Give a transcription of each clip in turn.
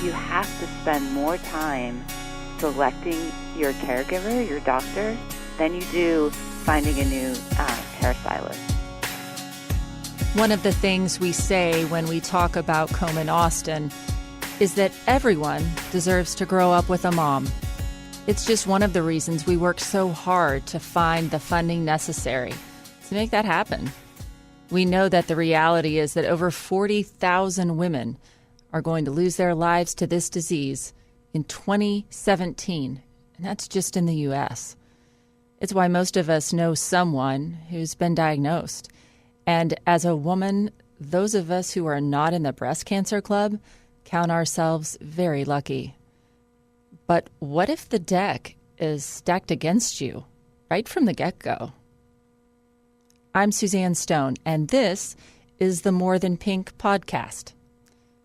you have to spend more time selecting your caregiver, your doctor, than you do finding a new hairstylist. One of the things we say when we talk about Komen Austin is that everyone deserves to grow up with a mom. It's just one of the reasons we work so hard to find the funding necessary to make that happen. We know that the reality is that over 40,000 women are going to lose their lives to this disease in 2017, and that's just in the U.S. It's why most of us know someone who's been diagnosed. And as a woman, those of us who are not in the breast cancer club count ourselves very lucky. But what if the deck is stacked against you right from the get-go? I'm Suzanne Stone, and this is the More Than Pink podcast.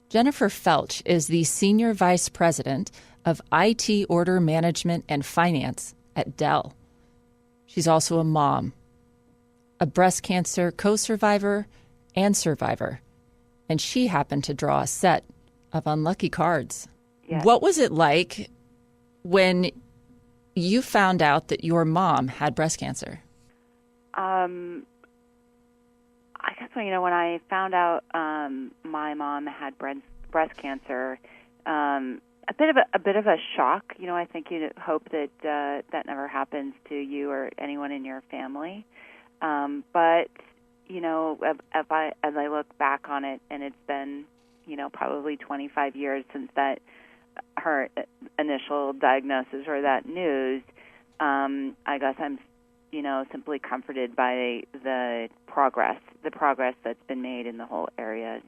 Jennifer Felch is the Senior Vice President of IT Order Management and Finance at Dell. She's also a mom, a breast cancer co-survivor and survivor, and she happened to draw a set of unlucky cards. Yes. What was it like when you found out that your mom had breast cancer? I guess when I found out my mom had breast cancer, a bit of a shock. I think you'd hope that that never happens to you or anyone in your family. But as I look back on it, and it's been probably 25 years since that her initial diagnosis or that news, I guess I'm simply comforted by the progress that's been made in the whole area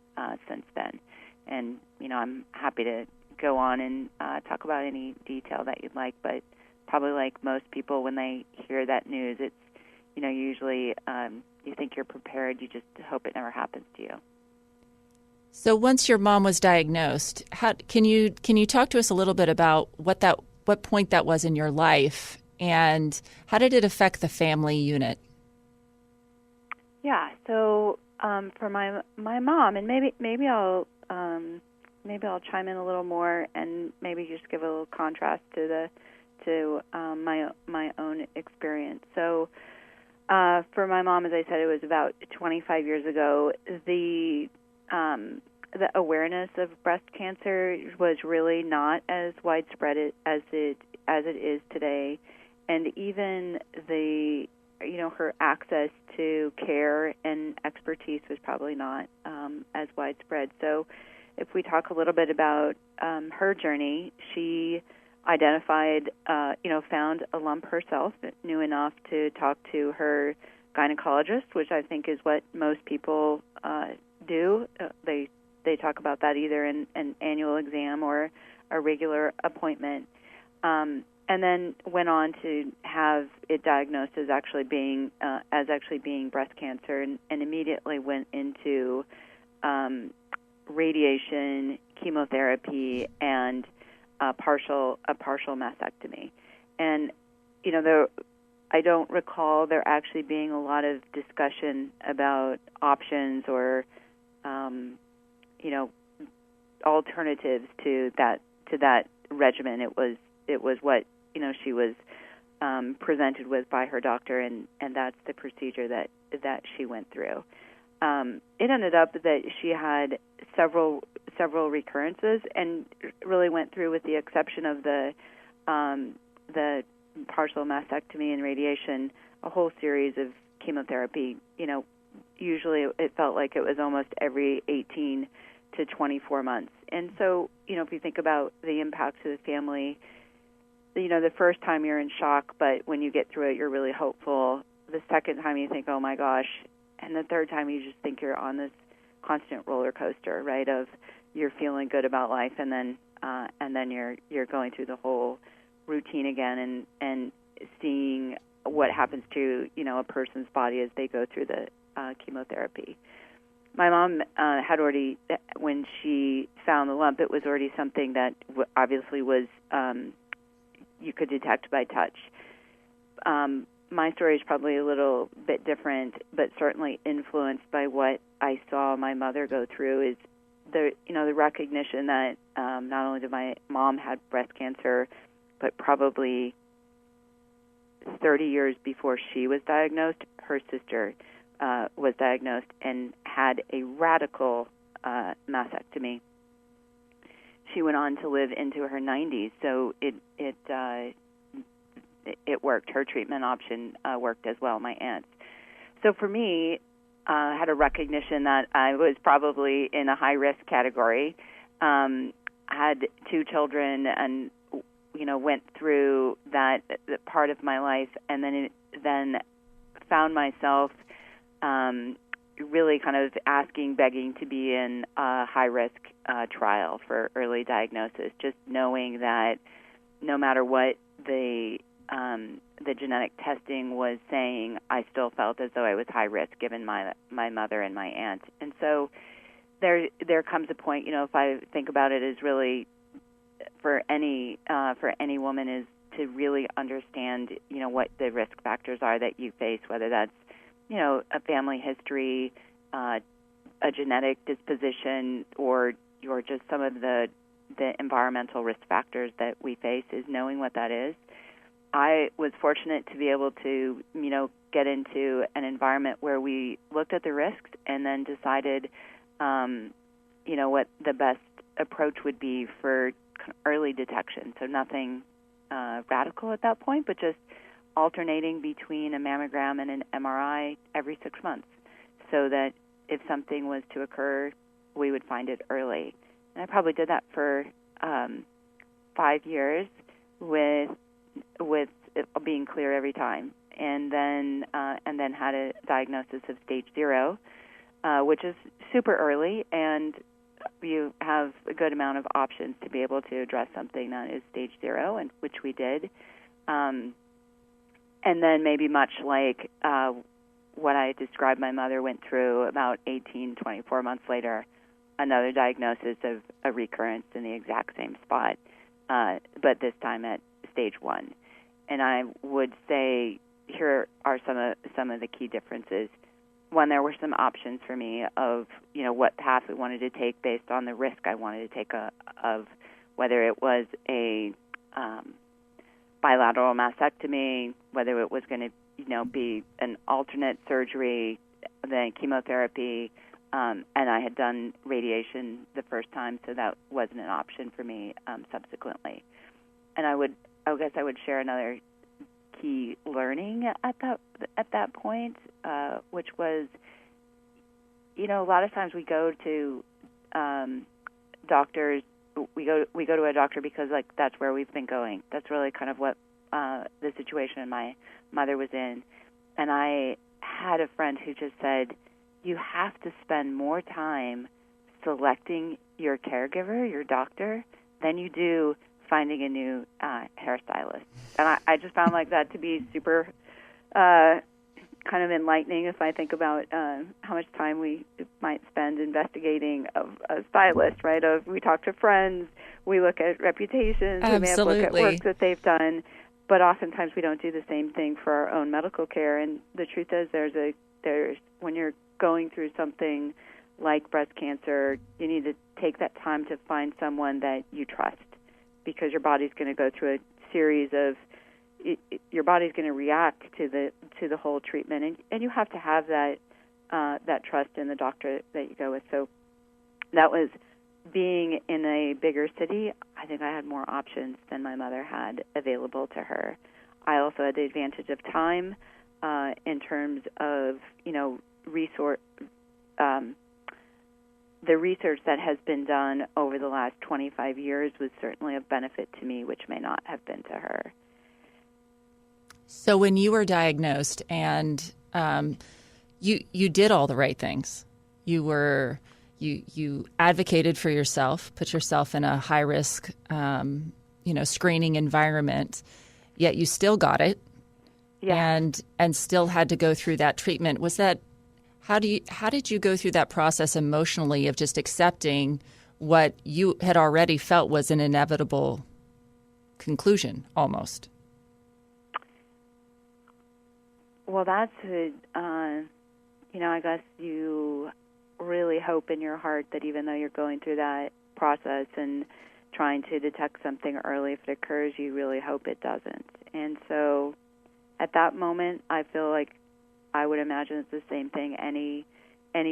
since then. And I'm happy to go on and talk about any detail that you'd like, but probably like most people, when they hear that news, it's usually you think you're prepared, you just hope it never happens to you. So once your mom was diagnosed, can you talk to us a little bit about what point that was in your life, and how did it affect the family unit? Yeah, so for my mom, and maybe I'll chime in a little more, and maybe just give a little contrast to my own experience. So for my mom, as I said, it was about 25 years ago. The awareness of breast cancer was really not as widespread as it is today, and even her access to care and expertise was probably not as widespread. So if we talk a little bit about her journey, she identified, found a lump herself, knew enough to talk to her gynecologist, which I think is what most people do. They talk about that either in an annual exam or a regular appointment, and then went on to have it diagnosed as actually being breast cancer, and immediately went into radiation, chemotherapy, and a partial mastectomy. And I don't recall there actually being a lot of discussion about options or alternatives to that regimen. It was what she was presented with by her doctor, and that's the procedure that she went through. It ended up that she had several recurrences, and really went through, with the exception of the partial mastectomy and radiation, a whole series of chemotherapy. Usually it felt like it was almost every 18 to 24 months. And so, if you think about the impact to the family, the first time you're in shock, but when you get through it, you're really hopeful. The second time you think, oh my gosh, and the third time you just think you're on this constant roller coaster, right? Of you're feeling good about life, and then you're going through the whole routine again, and seeing what happens to a person's body as they go through the chemotherapy. My mom had already, when she found the lump, it was already something that obviously was you could detect by touch. My story is probably a little bit different, but certainly influenced by what I saw my mother go through. Is the recognition that not only did my mom had breast cancer, but probably 30 years before she was diagnosed, her sister was diagnosed and had a radical mastectomy. She went on to live into her 90s, so it worked. Her treatment option worked as well, my aunt's. So for me, I had a recognition that I was probably in a high-risk category, had 2 children, and went through that part of my life, and then found myself really kind of begging to be in a high-risk trial for early diagnosis, just knowing that no matter what the genetic testing was saying, I still felt as though I was high risk given my mother and my aunt. And so there comes a point, if I think about it, as really for any woman is to really understand, what the risk factors are that you face, whether that's, a family history, a genetic disposition, or just some of the environmental risk factors that we face, is knowing what that is. I was fortunate to be able to, get into an environment where we looked at the risks and then decided, what the best approach would be for early detection. So nothing radical at that point, but just alternating between a mammogram and an MRI every 6 months, so that if something was to occur, we would find it early. And I probably did that for 5 years with being clear every time, and then had a diagnosis of stage 0, which is super early, and you have a good amount of options to be able to address something that is stage 0, and which we did. And then maybe much like what I described my mother went through, about 24 months later, another diagnosis of a recurrence in the exact same spot, but this time at stage 1. And I would say here are some of the key differences. One, there were some options for me of what path we wanted to take based on the risk I wanted to take of whether it was a bilateral mastectomy, whether it was going to be an alternate surgery, then chemotherapy, and I had done radiation the first time, so that wasn't an option for me subsequently. And I guess I would share another key learning at that point, which was, a lot of times we go to doctors. We go to a doctor because that's where we've been going. That's really kind of what the situation my mother was in. And I had a friend who just said, you have to spend more time selecting your caregiver, your doctor, than you do finding a new hairstylist. And I just found that to be super kind of enlightening if I think about how much time we might spend investigating a stylist, right? We talk to friends, we look at reputations, we may have look at work that they've done, but oftentimes we don't do the same thing for our own medical care. And the truth is, there's when you're going through something like breast cancer, you need to take that time to find someone that you trust, because your body's going to go through a series of your body's going to react to the whole treatment, and you have to have that trust in the doctor that you go with. So that was being in a bigger city. I think I had more options than my mother had available to her. I also had the advantage of time in terms of resource. The research that has been done over the last 25 years was certainly of benefit to me, which may not have been to her. So when you were diagnosed and you did all the right things, you advocated for yourself, put yourself in a high risk, screening environment, yet you still got it, and still had to go through that treatment. Was that how did you go through that process emotionally of just accepting what you had already felt was an inevitable conclusion, almost? Well, that's I guess really hope in your heart that even though you're going through that process and trying to detect something early, if it occurs, you really hope it doesn't. And so at that moment, I feel like I would imagine it's the same thing any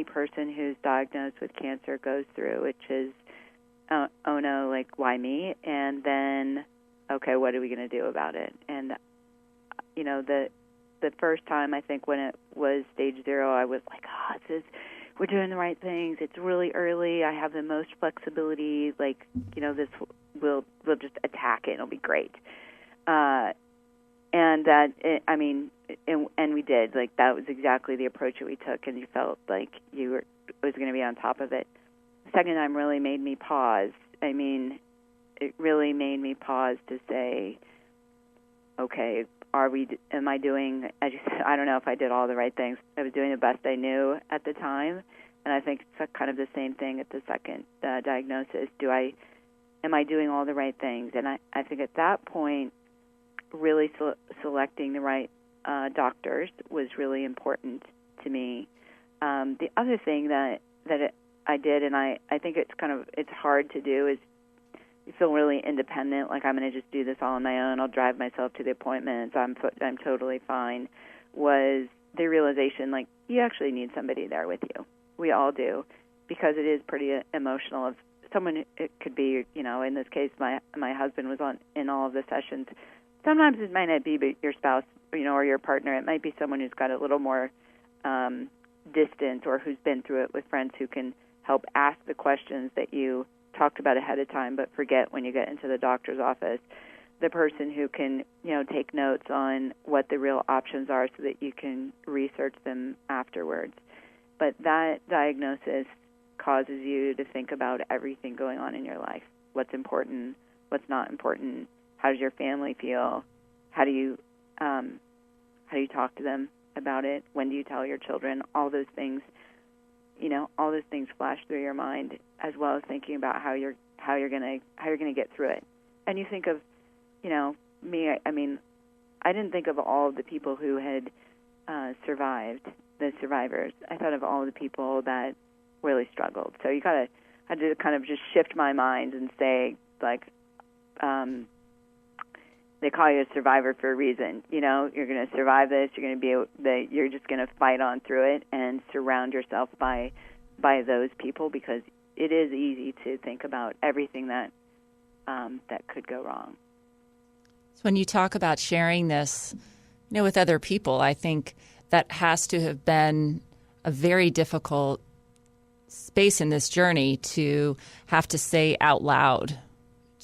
person who's diagnosed with cancer goes through, which is, oh no, like, why me? And then, okay, what are we going to do about it? And, you know, the first time, I think, when it was stage 0, I was like, we're doing the right things. It's really early. I have the most flexibility. Like, you know, we'll just attack it. It'll be great. And we did. Like, that was exactly the approach that we took, and you felt like it was going to be on top of it. The second time really made me pause. I mean, it really made me pause to say, okay, am I doing, as you said, I don't know if I did all the right things. I was doing the best I knew at the time, and I think it's kind of the same thing at the second diagnosis. Am I doing all the right things? And I think at that point, really selecting the right doctors was really important to me. The other thing that I did, and I think it's hard to do, is you feel really independent, like I'm going to just do this all on my own. I'll drive myself to the appointments. I'm totally fine. Was the realization, like, you actually need somebody there with you. We all do, because it is pretty emotional. If someone, it could be, you know, in this case, my husband was in all of the sessions. Sometimes it might not be your spouse, you know, or your partner. It might be someone who's got a little more distance, or who's been through it with friends who can help ask the questions that you talked about ahead of time but forget when you get into the doctor's office. The person who can, you know, take notes on what the real options are so that you can research them afterwards. But that diagnosis causes you to think about everything going on in your life. What's important, what's not important, how does your family feel, how do you talk to them about it, when do you tell your children, all those things. You know, all those things flash through your mind, as well as thinking about how you're gonna get through it. And you think of, you know, me. I mean, I didn't think of all of the people who had survived, the survivors. I thought of all the people that really struggled. So I had to kind of just shift my mind and say, like, they call you a survivor for a reason. You know, you're going to survive this. You're just going to fight on through it and surround yourself by those people, because it is easy to think about everything that could go wrong. So when you talk about sharing this, you know, with other people, I think that has to have been a very difficult space in this journey to have to say out loud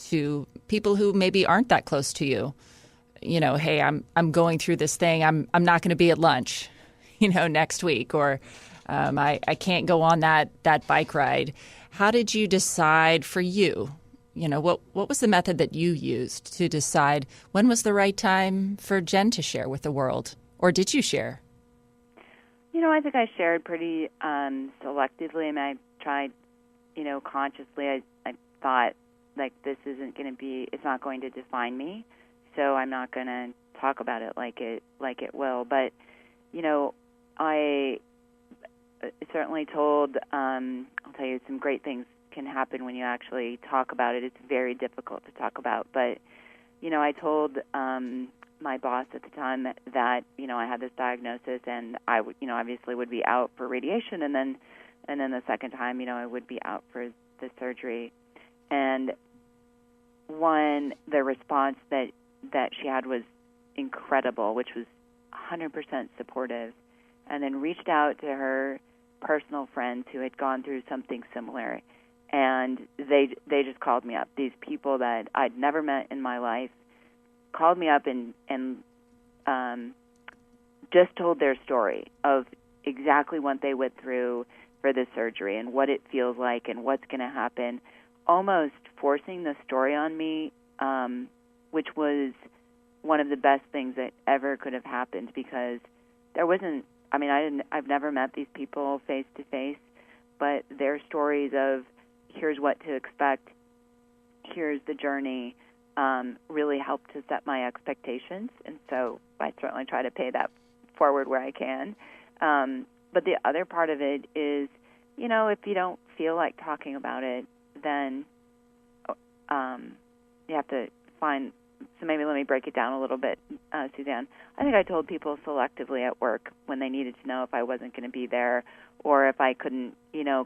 to people who maybe aren't that close to you, you know, hey, I'm going through this thing. I'm not going to be at lunch, you know, next week, or I can't go on that bike ride. How did you decide for you? You know, what was the method that you used to decide when was the right time for Jen to share with the world, or did you share? You know, I think I shared pretty selectively. I mean, I tried, you know, consciously. I thought, like, this isn't going to be, it's not going to define me, so I'm not going to talk about it like it will. But, you know, I certainly told, I'll tell you, some great things can happen when you actually talk about it. It's very difficult to talk about. But, you know, I told my boss at the time that, you know, I had this diagnosis, and I would, you know, obviously would be out for radiation, and then the second time, you know, I would be out for the surgery. And the response that she had was incredible, which was 100% supportive, and then reached out to her personal friends who had gone through something similar, and they just called me up. These people that I'd never met in my life called me up and just told their story of exactly what they went through for the surgery and what it feels like and what's going to happen, almost forcing the story on me, which was one of the best things that ever could have happened, because there wasn't, I mean, I've never met these people face to face, but their stories of here's what to expect, here's the journey, really helped to set my expectations, and so I certainly try to pay that forward where I can. But the other part of it is, if you don't feel like talking about it, then you have to find. So maybe let me break it down a little bit, Suzanne. I think I told people selectively at work when they needed to know if I wasn't going to be there or if I couldn't,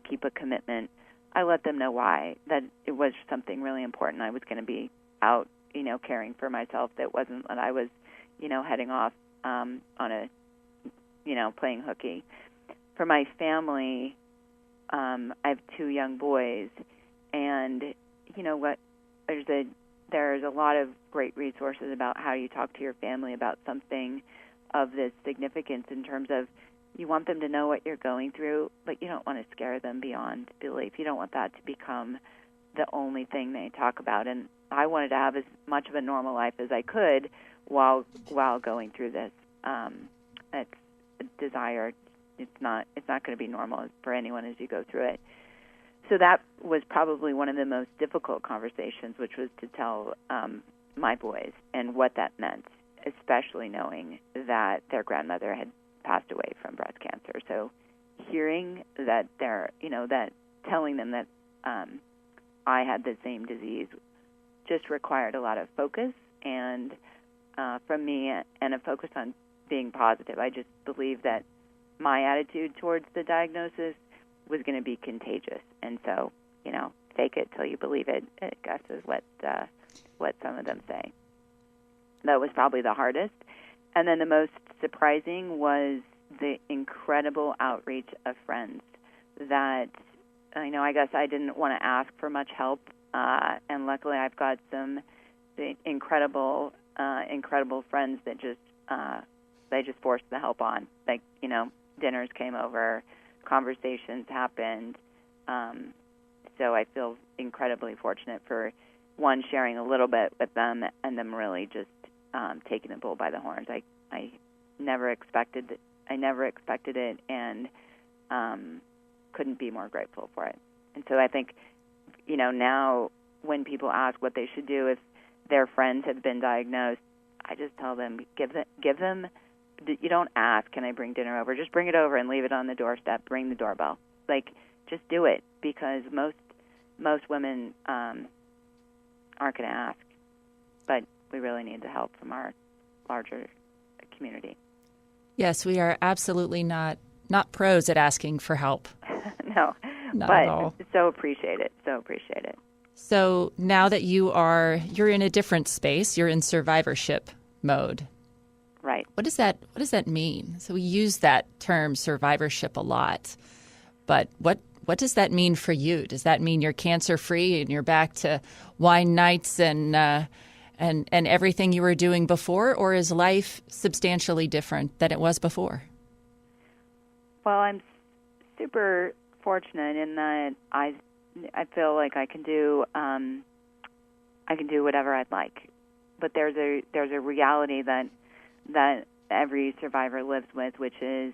keep a commitment. I let them know why, that it was something really important. I was going to be out, caring for myself. That wasn't that I was, heading off on a, playing hooky. For my family, I have 2 young boys, and there's a lot of great resources about how you talk to your family about something of this significance in terms of you want them to know what you're going through, but you don't want to scare them beyond belief. You don't want that to become the only thing they talk about. And I wanted to have as much of a normal life as I could while going through this. It's a desire. It's not going to be normal for anyone as you go through it. So that was probably one of the most difficult conversations, which was to tell my boys and what that meant, especially knowing that their grandmother had passed away from breast cancer. So hearing that telling them that I had the same disease just required a lot of focus and from me and a focus on being positive. I just believe that my attitude towards the diagnosis was going to be contagious. And so, fake it till you believe it, I guess is what some of them say. That was probably the hardest. And then the most surprising was the incredible outreach of friends that, I guess I didn't want to ask for much help. And luckily I've got some incredible friends that they just forced the help on. Like, dinners came over, conversations happened. So I feel incredibly fortunate for, one, sharing a little bit with them and them really just taking the bull by the horns. I never expected it and couldn't be more grateful for it. And so I think, now when people ask what they should do if their friends have been diagnosed, I just tell them, give them. You don't ask, can I bring dinner over? Just bring it over and leave it on the doorstep. Ring the doorbell. Just do it, because most women aren't going to ask. But we really need the help from our larger community. Yes, we are absolutely not pros at asking for help. No, not but at all. So appreciate it. So now that you're in a different space, you're in survivorship mode. Right. What does that mean? So we use that term survivorship a lot, but what does that mean for you? Does that mean you're cancer free and you're back to wine nights and everything you were doing before, or is life substantially different than it was before? Well, I'm super fortunate in that I feel like I can do whatever I'd like, but there's a reality that every survivor lives with, which is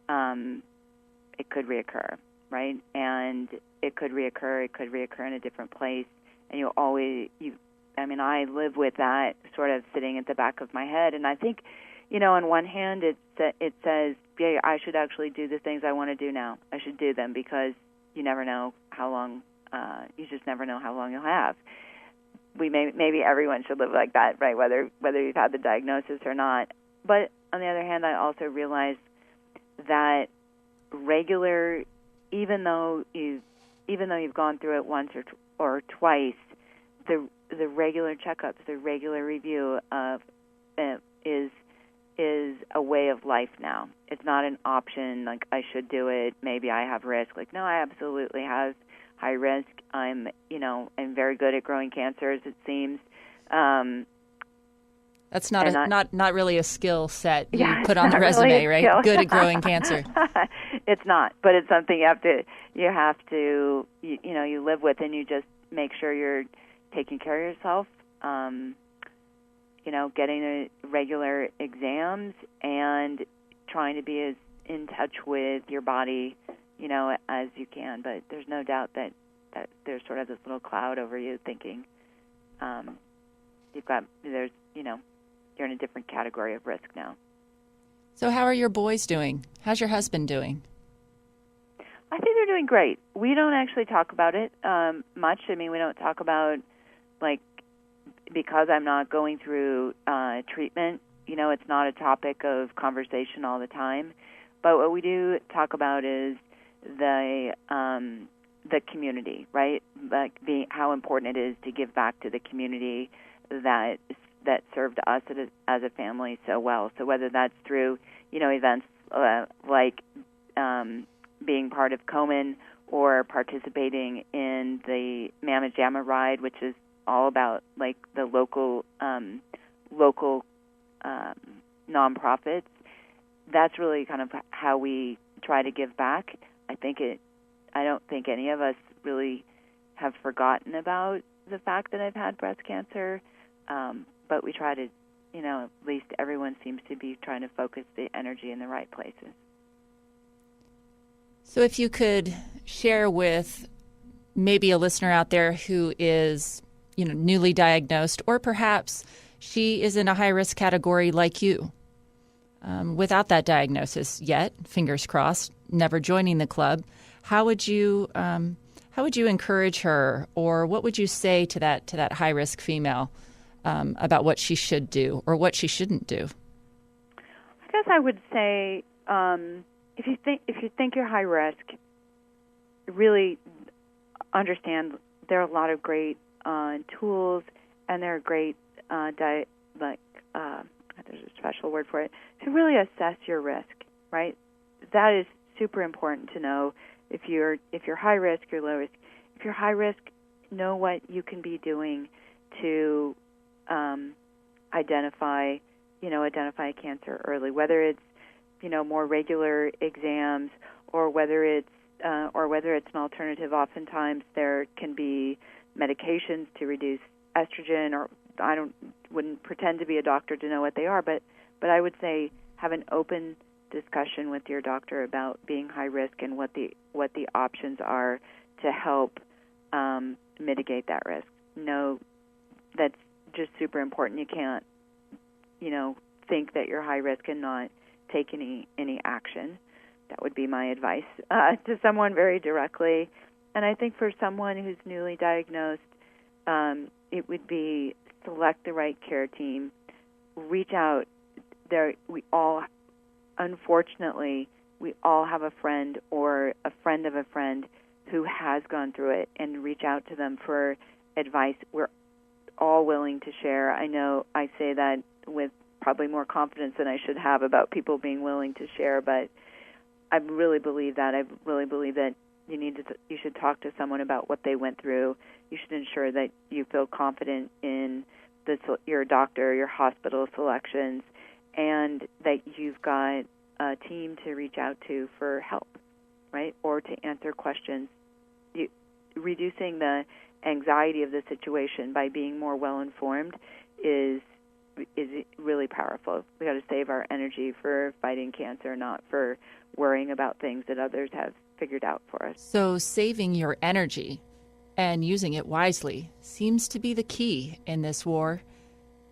it could reoccur, right? And it could reoccur in a different place, and I live with that sort of sitting at the back of my head. And I think, on one hand, it says, yeah, I should actually do the things I want to do now. I should do them, because you never know how long, you just never know how long you'll have. Maybe everyone should live like that, right? Whether you've had the diagnosis or not. But on the other hand, I also realize that even though you've gone through it once or twice, the regular checkups, the regular review of is a way of life now. It's not an option like I should do it. Maybe I have risk. No, I absolutely have high risk. I'm very good at growing cancers, it seems. That's not really a skill set you put on the resume, really, right? Skill. Good at growing cancer. It's not, but it's something you have to you live with, and you just make sure you're taking care of yourself. Getting regular exams and trying to be as in touch with your body, as you can. But there's no doubt that there's sort of this little cloud over you thinking you're in a different category of risk now. So how are your boys doing? How's your husband doing? I think they're doing great. We don't actually talk about it much. I mean, we don't talk about, like, because I'm not going through treatment, it's not a topic of conversation all the time. But what we do talk about is the community, right? Like how important it is to give back to the community that served us as a family so well. So whether that's through, events like being part of Komen or participating in the Mamma Jamma ride, which is all about like the local nonprofits. That's really kind of how we try to give back. I don't think any of us really have forgotten about the fact that I've had breast cancer, but we try to, at least everyone seems to be trying to focus the energy in the right places. So if you could share with maybe a listener out there who is, newly diagnosed, or perhaps she is in a high-risk category like you, without that diagnosis yet, fingers crossed, never joining the club, how would you encourage her, or what would you say to that high-risk female about what she should do or what she shouldn't do? I guess I would say if you think you're high risk, really understand there are a lot of great tools, and there are great there's a special word for it, to really assess your risk, right? That is super important to know. If you're high risk, you're low risk. If you're high risk, know what you can be doing to identify cancer early, whether it's more regular exams or whether it's an alternative. Oftentimes there can be medications to reduce estrogen, or wouldn't pretend to be a doctor to know what they are, but I would say have an open discussion with your doctor about being high risk and what the options are to help mitigate that risk. No, that's just super important. You can't, think that you're high risk and not take any action. That would be my advice to someone very directly. And I think for someone who's newly diagnosed, it would be select the right care team, reach out. Unfortunately, we all have a friend or a friend of a friend who has gone through it, and reach out to them for advice. We're all willing to share. I know I say that with probably more confidence than I should have about people being willing to share, but I really believe that. I really believe that you should talk to someone about what they went through. You should ensure that you feel confident in your doctor, your hospital selections, and that you've got a team to reach out to for help, right, or to answer questions. Reducing the anxiety of the situation by being more well-informed is really powerful. We got to save our energy for fighting cancer, not for worrying about things that others have figured out for us. So saving your energy and using it wisely seems to be the key in this war.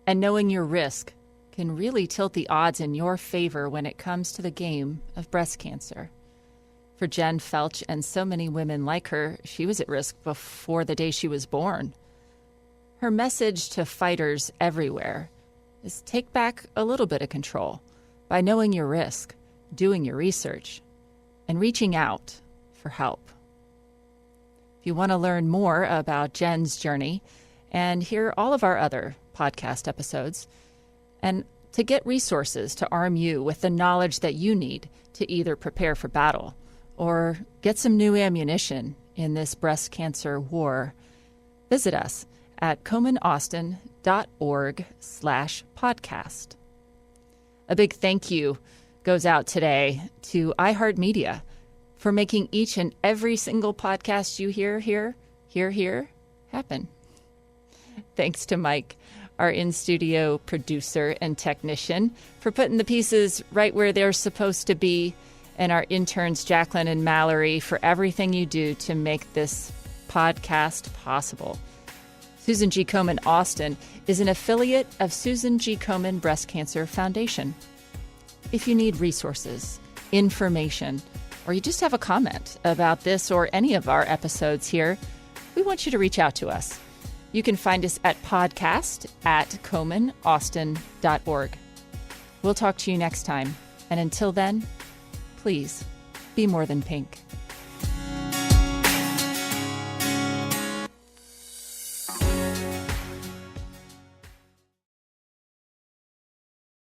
And knowing your risk can really tilt the odds in your favor when it comes to the game of breast cancer. For Jen Felch and so many women like her, she was at risk before the day she was born. Her message to fighters everywhere is take back a little bit of control by knowing your risk, doing your research, and reaching out for help. If you want to learn more about Jen's journey and hear all of our other podcast episodes, and to get resources to arm you with the knowledge that you need to either prepare for battle or get some new ammunition in this breast cancer war, visit us at KomenAustin.org/podcast. A big thank you goes out today to iHeartMedia for making each and every single podcast you hear here happen. Thanks to Mike, our in-studio producer and technician, for putting the pieces right where they're supposed to be, and our interns Jacqueline and Mallory for everything you do to make this podcast possible. Susan G. Komen Austin is an affiliate of Susan G. Komen Breast Cancer Foundation. If you need resources, information, or you just have a comment about this or any of our episodes here, we want you to reach out to us. You can find us at podcast@KomenAustin.org. We'll talk to you next time. And until then, please be more than pink.